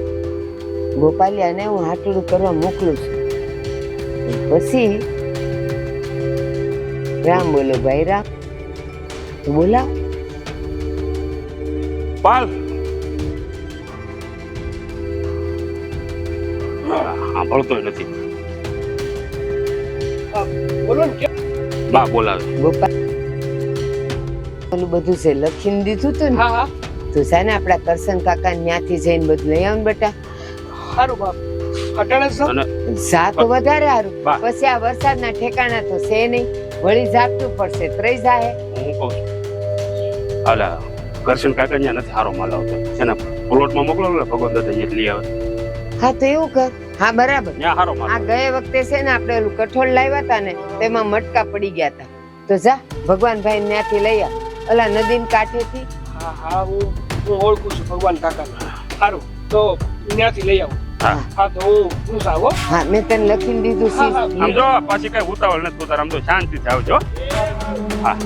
[SPEAKER 1] ગોપાલિયાને હું હાટડું કરવા મોકલું છું. પછી રામ બોલો ભાઈ રામ. તો બોલાવ.
[SPEAKER 3] પાલ સાંભળતોય નથી.
[SPEAKER 4] બોલો ને, કેમ?
[SPEAKER 3] બા બોલાવે.
[SPEAKER 1] ગોપાલ ઓલું બધું છે લખીને દીધું તું ને,
[SPEAKER 4] હા હા,
[SPEAKER 1] તો છે ને આપડા કરશન કાકા ત્યાંથી જઈને બધું લઈ આવ ને બેટા.
[SPEAKER 4] સારું બાપ. અટાણે સર
[SPEAKER 3] અને
[SPEAKER 1] જા તો વધારે સારું.
[SPEAKER 3] બા.
[SPEAKER 1] પછી આ વરસાદના ઠેકાણા તો છે નહીં, વળી ઝાપટું પડશે ત્રઈ જાહે.
[SPEAKER 3] હું કહું છું, હાલા કરશન કાકા ત્યાં નથી સારો માલ આવતો. એના પ્લોટમાં મોકલો ને ભગવાન દાદા એટલી આવે
[SPEAKER 1] હા તો એવું કર. હા બરાબર.
[SPEAKER 3] ત્યાં સારો માલ
[SPEAKER 1] આ
[SPEAKER 3] આવે.
[SPEAKER 1] ગયા વખતે છે ને આપણે ઓલું કઠોળ લાવ્યા હતા ને તેમાં મટકા પડી ગયા હતા. તો જા ભગવાન ભાઈ ત્યાંથી લઈ આવ, ઓલા નદીના કાંઠેથી.
[SPEAKER 4] હા હા, હું ઓળખું છું ભગવાન કાકા. સારું, તો ત્યાંથી લઈ આવું.
[SPEAKER 3] હા.
[SPEAKER 4] હા, તો હું જાઉં હો.
[SPEAKER 1] હા, મેં તને લખીને દીધું
[SPEAKER 4] હા, હા.
[SPEAKER 1] છે.
[SPEAKER 3] સમજો પાછી કઈ ઉતાવળ નથી. તું તાર આમ તો શાંતિથી આવજો. હા.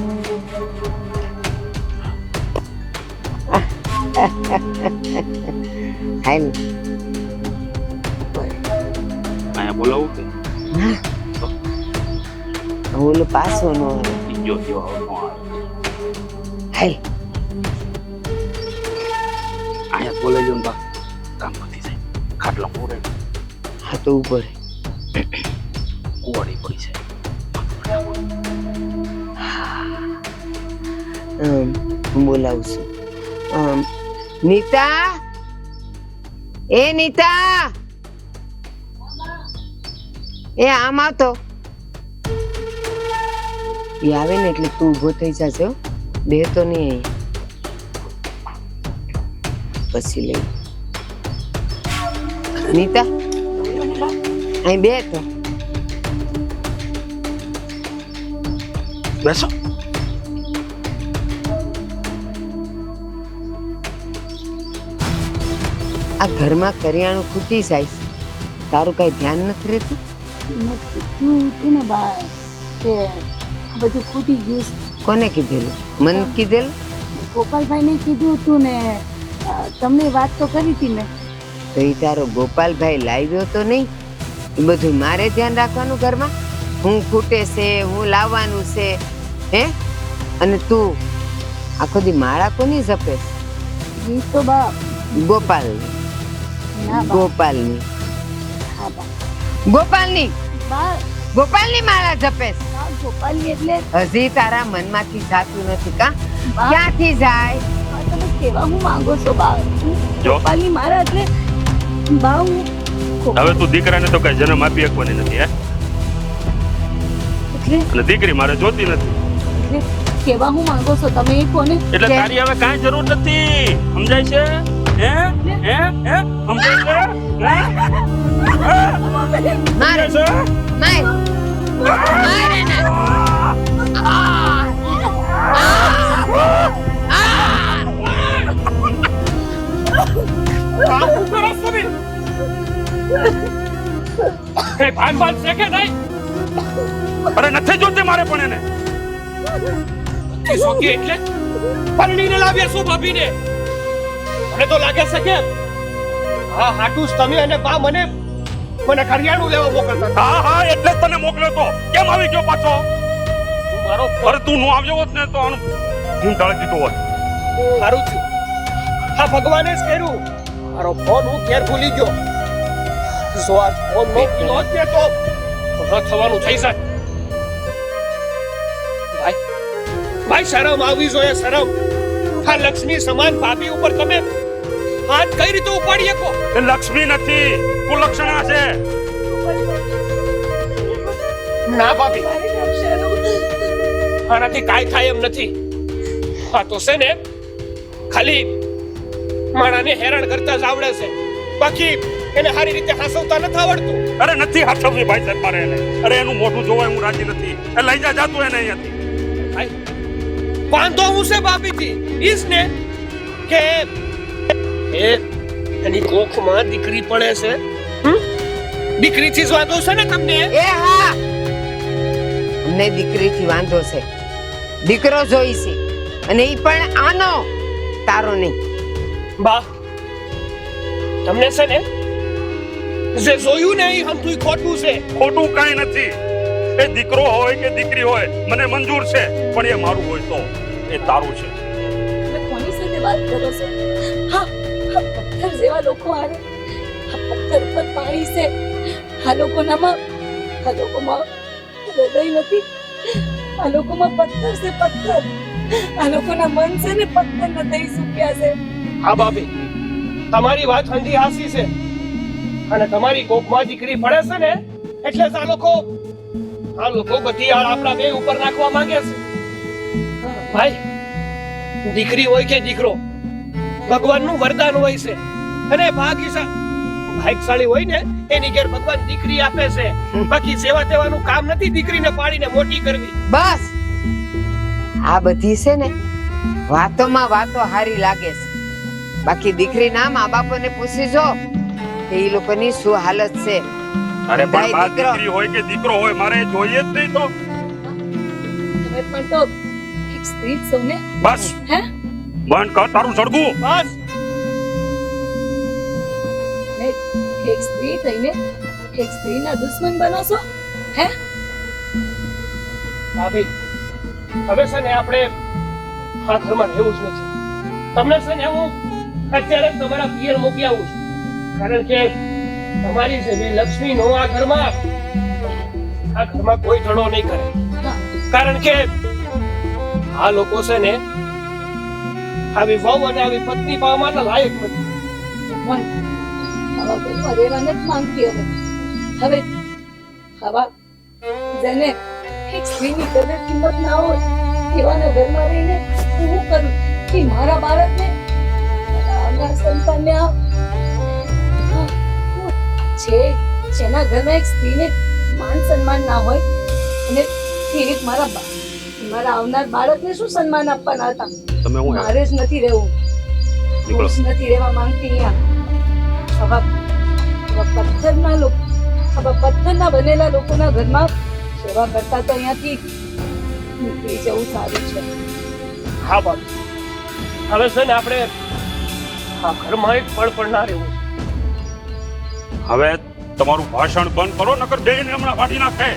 [SPEAKER 1] હાલ.
[SPEAKER 3] અહીંયા બોલાવું કે
[SPEAKER 1] ઓલો પાછો નો આવે.
[SPEAKER 3] જો જો આવે.
[SPEAKER 1] હાલ.
[SPEAKER 3] અહીંયા બોલાઈ જો ને બા, કામ પતી જાય. ખાટલો પૂરે
[SPEAKER 1] હા તો ઉપર
[SPEAKER 3] કુવાડી પડી છે.
[SPEAKER 1] હું બોલાવું છું. નીતા, એ નીતા, એ આમ આવતો. એ આવે ને એટલે તું ઊભો થઈ જશે હો. બે તો નહીં અહીંયા પછી લઈ. નીતા અહીં બે તો
[SPEAKER 3] બેસો.
[SPEAKER 1] આ ઘરમાં કરિયાણું ખૂટી જાય તારું કઈ ધ્યાન નથી રહેતું.
[SPEAKER 2] ને બા કે આ બધું ખૂટી ગયું છે.
[SPEAKER 1] કોને કીધેલું? મને કીધેલું?
[SPEAKER 2] ગોપાલભાઈને કીધું હતું ને તમને વાત તો કરી હતી મેં.
[SPEAKER 1] તો એ તારો ગોપાલભાઈ લાવ્યો તો નહીં? એ બધું મારે ધ્યાન રાખવાનું ઘરમાં? હું ખૂટે છે, હું લાવવાનું છે, હે? અને તું આખો દી માળા કોની જપે?
[SPEAKER 2] એ તો બા
[SPEAKER 1] ગોપાલની.
[SPEAKER 2] ના બા
[SPEAKER 1] ગોપાલની.
[SPEAKER 2] હા બા
[SPEAKER 1] ગોપાલની.
[SPEAKER 2] બા
[SPEAKER 1] ગોપાલની માળા જપે.
[SPEAKER 2] ગોપાલની એટલે
[SPEAKER 1] હજી તારા મનમાંથી જાતું નથી કા?
[SPEAKER 2] બા
[SPEAKER 1] ક્યાંથી જાય?
[SPEAKER 2] તમે કેવા હું માંગો છો બા?
[SPEAKER 3] જો.
[SPEAKER 2] ગોપાલની મારા એટલે બા હું
[SPEAKER 3] હવે તું દીકરાને તો કઈ જન્મ આપી શકવાની નથી, હે?
[SPEAKER 2] એટલે
[SPEAKER 3] અને દીકરી મારે જોતી નથી.
[SPEAKER 2] એટલે કેવા હું માંગો છો તમે એ કોને?
[SPEAKER 3] એટલે તારી હવે કાંઈ જરૂર નથી. સમજાય છે? હે? હે? હે? સમજાય છે? હે?
[SPEAKER 1] મારે
[SPEAKER 3] સમજાય છે?
[SPEAKER 1] માર માર એને.
[SPEAKER 3] અરે નથી જોતી મારે પણ એને.
[SPEAKER 4] એટલે પરણીને લાવ્યા શું ભાભીને? મને તો લાગે છે કે હા હાટુસ તમે અને બા મને કરિયાણું લેવા મોકલતા હતા.
[SPEAKER 3] હા હા એટલે જ તને મોકલ્યો તો. કેમ આવી ગયો પાછો?
[SPEAKER 4] હું મારો
[SPEAKER 3] અરે તું નો આવ્યો હોત ને તો આનું હું ટાળી દીધો હોત.
[SPEAKER 4] સારું થયું. હા ભગવાને જ કર્યું. મારો ફોન હું ઘેર ભૂલી ગયો. જો આ ફોન નો પીલો હોત ને તો ન થવાનું થઈ જાય. ભાઈ શરમ આવી જોઈએ, શરમ. આ લક્ષ્મી સમાન ભાભી ઉપર તમે હાથ કઈ રીતે ઉપાડી શકો?
[SPEAKER 3] એ લક્ષ્મી નથી, કુલક્ષણા છે.
[SPEAKER 4] ના ભાભી, આનાથી કાંઈ થાય એમ નથી. હા તો છે ને ખાલી માણાને હેરાન કરતા જ આવડે છે, બાકી એને સારી રીતે હાસવતા નથી આવડતું.
[SPEAKER 3] અરે નથી હાથવવી ભાઈ સાહેબ મારે એને. અરે એનું મોઢું જોવાય હું રાજી નથી. એ લઈ જા જાતું એને અહીંયાથી.
[SPEAKER 4] ભાઈ વાંધો હું છે ભાભીથી ઈસ ને કે એની કોખમાં દીકરી પડે છે. દીકરીથી જ વાંધો છે ને તમને?
[SPEAKER 1] એ હા, અમને દીકરીથી વાંધો છે. દીકરો જોઈ છે અને ઈ પણ આનો, તારો નહીં.
[SPEAKER 4] બા તમને છે ને જે જોયું ને એ હમતું ખોટું છે.
[SPEAKER 3] ખોટું કાંઈ નથી. એ દીકરો હોય કે દીકરી હોય મને મંજૂર છે, પણ એ મારું હોય તો એ તારું છે.
[SPEAKER 2] તમે કોની સાથે વાત કરો છો? હા આ પથ્થર જેવા લોકો આને આ પથ્થર પર પાણી છે. આ લોકોમાં હૃદય નથી. આ લોકોમાં પથ્થર છે, પથ્થર. આ લોકોના મન છે ને પથ્થર ન થઈ ચૂક્યા છે.
[SPEAKER 4] હા ભાભી, તમારી વાત હંધી હાસી છે અને તમારી કોખમાં દીકરી પડે છે ને એટલે જ આ લોકો બધી આળ આપણા બે ઉપર નાખવા માંગે છે. ભાઈ દીકરી હોય કે દીકરો ભગવાનનું વરદાન હોય છે અને ભાગ્યશાળી હોય ને એની ઘેર ભગવાન દીકરી આપે છે. બાકી સેવા દેવાનું કામ નથી દીકરીને પાડીને મોટી કરવી.
[SPEAKER 1] બસ આ બધી છે ને વાતોમાં વાતો હારી લાગે છે, બાકી દીકરીના મા બાપોને પૂછી જો કે એ લોકોની શું હાલત છે.
[SPEAKER 3] અરે પણ
[SPEAKER 1] બધાય
[SPEAKER 3] બા
[SPEAKER 1] દીકરો.
[SPEAKER 3] દીકરી હોય કે દીકરો હોય મારે જોઈએ જ નહીં તો.
[SPEAKER 2] તમે પણ તો એક સ્ત્રી જ છો ને?
[SPEAKER 3] બસ
[SPEAKER 2] હે?
[SPEAKER 3] બંધ કર તારું સળગું.
[SPEAKER 4] બસ
[SPEAKER 2] ને એક સ્ત્રી થઈને એક સ્ત્રીના દુશ્મન બનો છો? હે?
[SPEAKER 4] ભાભી હવે છે ને આપણે આ ઘરમાં રહેવું જ નથી. તમને છે ને હું અત્યારે જ તમારા પિયર મૂકી આવું છું, કારણ કે તમારી છે લક્ષ્મી નો આ ઘરમાં કોઈ ધડો નહીં કરે. કારણ કે આ લોકો છે ને આવી વહુ અને આવી પત્ની પાવા માટે લાયક નથી.
[SPEAKER 2] પણ આવા ઘરમાં રહેવા નથી માંગતી હવે. હવે આવા જેને એક સ્ત્રીની કદર કિંમત ના હોય એવાના ઘરમાં રહીને હું શું કરું કે મારા બાળકને મારા આવનાર સંતાનને જેના ઘરમાં એક સ્ત્રીને માન સન્માન ના હોય અને એક મારા આવનાર બાળકને શું સન્માન આપવાના હતા.
[SPEAKER 3] તમે હું
[SPEAKER 2] મારે જ નથી રહેવું.
[SPEAKER 3] નીકળો.
[SPEAKER 2] હું જ નથી રહેવા માંગતી અહીંયા. પથ્થરના બનેલા લોકોના ઘરમાં સેવા કરતા તો અહીંયાથી નીકળી જવું સારું છે.
[SPEAKER 4] હા બાપ, હવે છે ને આપણે આ ઘરમાં એક પળ પણ ના રહેવું.
[SPEAKER 3] હવે તમારું ભાષણ બંધ કરો, નકર બેયને હમણાં ફાડી નાખે.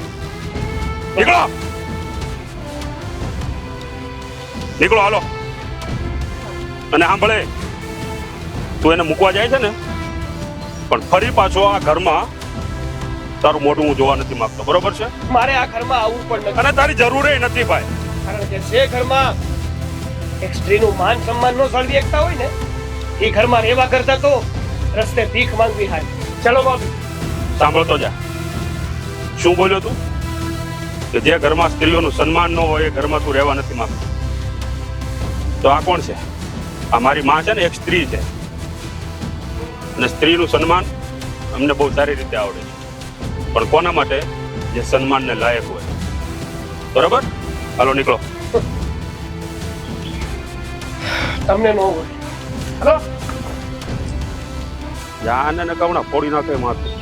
[SPEAKER 3] નીકળો, નીકળો, હાલો. અને સાંભળે, તું એને મૂકવા જાય છે ને, પણ ફરી પાછો આ ઘરમાં તારું મોઢું હું જોવા નથી માંગતો, બરોબર છે?
[SPEAKER 4] મારે આ ઘરમાં આવવું પણ નથી.
[SPEAKER 3] અને તારી જરૂર નથી ભાઈ.
[SPEAKER 4] કારણ કે જે ઘરમાં એક સ્ત્રીનું માન સન્માન નો સળવી એકતા હોય ને એ ઘરમાં રહેવા કરતા તો રસ્તે ભીખ માંગવી હાય. ચલો બાબુ.
[SPEAKER 3] સાંભળતો જા. શું બોલ્યો તું? કે જે ઘરમાં સ્ત્રીઓનું સન્માન ન હોય એ ઘરમાં તું રહેવા નથી માંગતો. તો આ કોણ છે? આ મારી માં છે ને, એક સ્ત્રી છે. અને સ્ત્રીનું સન્માન અમને બહુ સારી રીતે આવડે છે, પણ કોના માટે? જે સન્માનને લાયક હોય. બરાબર? હાલો, નીકળો.
[SPEAKER 4] તમને ન હોય. હલો.
[SPEAKER 3] જાને ને કવણા ફોડી નાખે માથું.